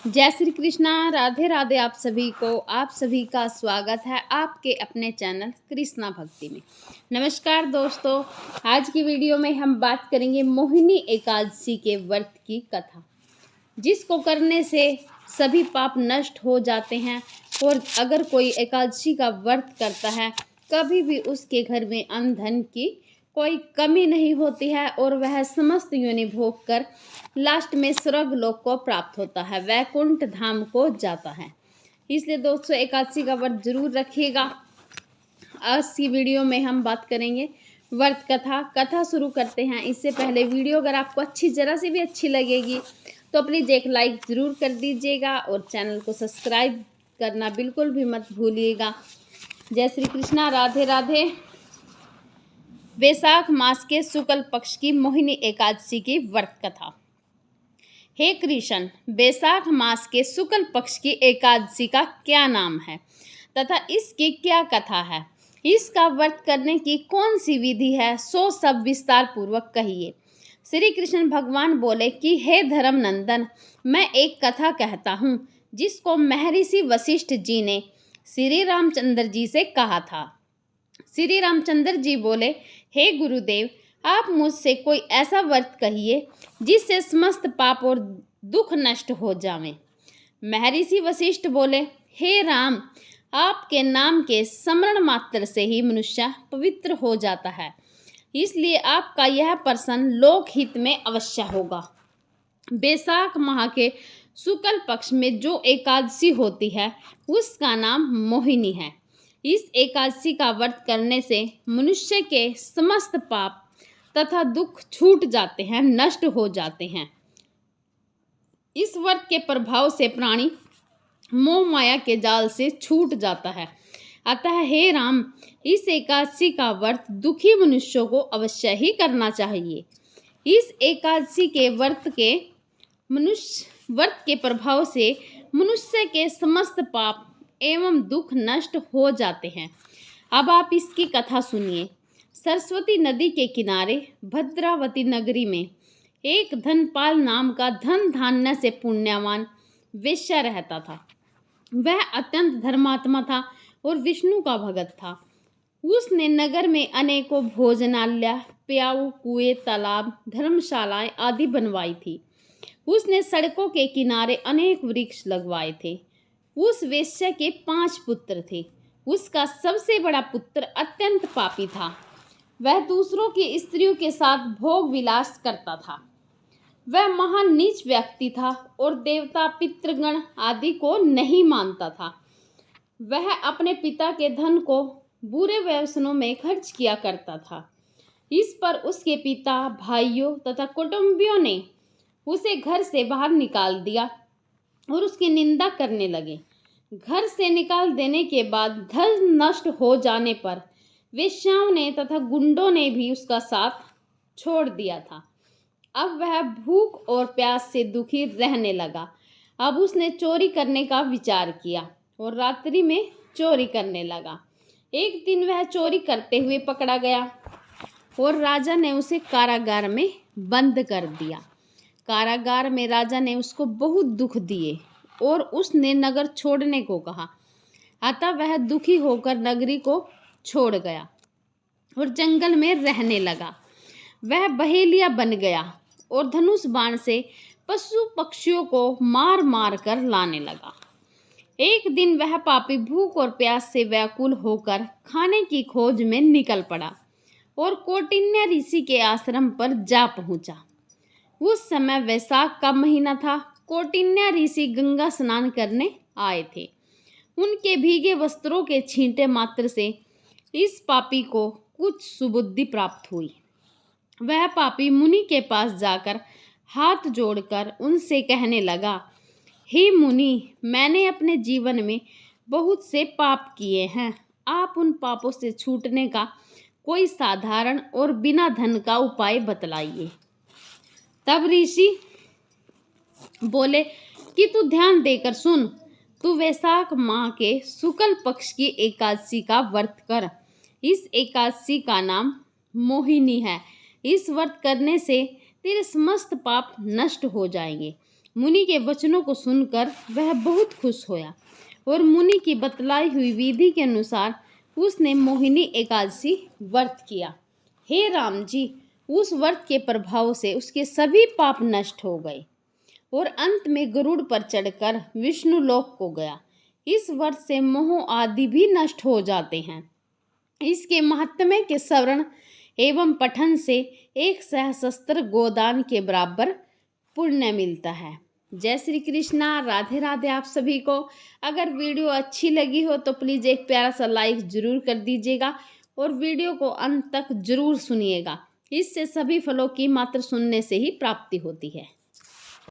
जय श्री कृष्णा। राधे राधे। आप सभी का स्वागत है आपके अपने चैनल कृष्णा भक्ति में। नमस्कार दोस्तों, आज की वीडियो में हम बात करेंगे मोहिनी एकादशी के व्रत की कथा, जिसको करने से सभी पाप नष्ट हो जाते हैं। और अगर कोई एकादशी का व्रत करता है, कभी भी उसके घर में अन्न धन की कोई कमी नहीं होती है और वह समस्त योनि भोग कर लास्ट में स्वर्ग लोक को प्राप्त होता है, वैकुंठ धाम को जाता है। इसलिए दोस्तों, एकादशी का व्रत जरूर रखिएगा। आज की वीडियो में हम बात करेंगे व्रत कथा शुरू करते हैं। इससे पहले वीडियो अगर आपको जरा सी भी अच्छी लगेगी तो प्लीज़ एक लाइक ज़रूर कर दीजिएगा और चैनल को सब्सक्राइब करना बिल्कुल भी मत भूलिएगा। जय श्री कृष्णा। राधे राधे। वैशाख मास के शुक्ल पक्ष की मोहिनी एकादशी की व्रत कथा। हे कृष्ण, वैशाख मास के शुक्ल पक्ष की एकादशी का क्या नाम है तथा इसकी क्या कथा है? इसका व्रत करने की कौन सी विधि है, सो सब विस्तार पूर्वक कहिए। श्री कृष्ण भगवान बोले कि हे धर्म नंदन, मैं एक कथा कहता हूँ जिसको महर्षि वशिष्ठ जी ने श्री रामचंद्र जी से कहा था। श्री रामचंद्र जी बोले, हे गुरुदेव, आप मुझसे कोई ऐसा व्रत कहिए जिससे समस्त पाप और दुख नष्ट हो जावें। महर्षि वशिष्ठ बोले, हे राम, आपके नाम के स्मरण मात्र से ही मनुष्य पवित्र हो जाता है, इसलिए आपका यह प्रश्न लोकहित में अवश्य होगा। वैशाख माह के शुक्ल पक्ष में जो एकादशी होती है उसका नाम मोहिनी है। इस एकादशी का व्रत करने से मनुष्य के समस्त पाप तथा दुख छूट जाते हैं, नष्ट हो जाते हैं। इस व्रत के प्रभाव से प्राणी मोह माया के जाल से छूट जाता है। अतः हे राम, इस एकादशी का व्रत दुखी मनुष्यों को अवश्य ही करना चाहिए। इस एकादशी के व्रत के प्रभाव से मनुष्य के समस्त पाप एवं दुख नष्ट हो जाते हैं। अब आप इसकी कथा सुनिए। सरस्वती नदी के किनारे भद्रावती नगरी में एक धनपाल नाम का धन धान्य से पुण्यवान वेश्या रहता था। वह अत्यंत धर्मात्मा था और विष्णु का भगत था। उसने नगर में अनेकों भोजनालय, प्याऊ, कुएं, तालाब, धर्मशालाएं आदि बनवाई थी। उसने सड़कों के किनारे अनेक वृक्ष लगवाए थे। उस वेश्या के 5 पुत्र थे। उसका सबसे बड़ा पुत्र अत्यंत पापी था। वह दूसरों की स्त्रियों के साथ भोग विलास करता था। वह महान नीच व्यक्ति था और देवता, पितृगण आदि को नहीं मानता था। वह अपने पिता के धन को बुरे व्यसनों में खर्च किया करता था। इस पर उसके पिता, भाइयों तथा कुटुंबियों ने उसे घर से बाहर निकाल दिया और उसकी निंदा करने लगे। घर से निकाल देने के बाद धन नष्ट हो जाने पर वेश्याओं ने तथा गुंडों ने भी उसका साथ छोड़ दिया था। अब वह भूख और प्यास से दुखी रहने लगा। अब उसने चोरी करने का विचार किया और रात्रि में चोरी करने लगा। एक दिन वह चोरी करते हुए पकड़ा गया और राजा ने उसे कारागार में बंद कर दिया। कारागार में राजा ने उसको बहुत दुख दिए और उसने नगर छोड़ने को कहा। अतः वह दुखी होकर नगरी को छोड़ गया और जंगल में रहने लगा। वह बहेलिया बन गया और धनुष बाण से पशु पक्षियों को मार मार कर लाने लगा। एक दिन वह पापी भूख और प्यास से व्याकुल होकर खाने की खोज में निकल पड़ा और कौटिन्य ऋषि के आश्रम पर जा पहुंचा। उस समय वैशाख का महीना था। कौटिन्य ऋषि गंगा स्नान करने आए थे। उनके भीगे वस्त्रों के छींटे मात्र से इस पापी को कुछ सुबुद्धि प्राप्त हुई। वह पापी मुनि के पास जाकर हाथ जोड़कर उनसे कहने लगा, हे मुनि, मैंने अपने जीवन में बहुत से पाप किए हैं। आप उन पापों से छूटने का कोई साधारण और बिना धन का उपाय बतलाइए। तब ऋषि बोले कि तू ध्यान देकर सुन। तू वैशाख माह के शुक्ल पक्ष की एकादशी का व्रत कर। इस एकादशी का नाम मोहिनी है। इस व्रत करने से तेरे समस्त पाप नष्ट हो जाएंगे मुनि के वचनों को सुनकर वह बहुत खुश होया और मुनि की बतलाई हुई विधि के अनुसार उसने मोहिनी एकादशी व्रत किया। हे राम जी, उस व्रत के प्रभाव से उसके सभी पाप नष्ट हो गए और अंत में गरुड़ पर चढ़कर विष्णु लोक को गया। इस व्रत से मोह आदि भी नष्ट हो जाते हैं। इसके महात्म्य के श्रवण एवं पठन से एक सहस्त्र गोदान के बराबर पुण्य मिलता है। जय श्री कृष्णा, राधे राधे आप सभी को। अगर वीडियो अच्छी लगी हो तो प्लीज़ एक प्यारा सा लाइक जरूर कर दीजिएगा और वीडियो को अंत तक जरूर सुनिएगा। इससे सभी फलों की मात्र सुनने से ही प्राप्ति होती है।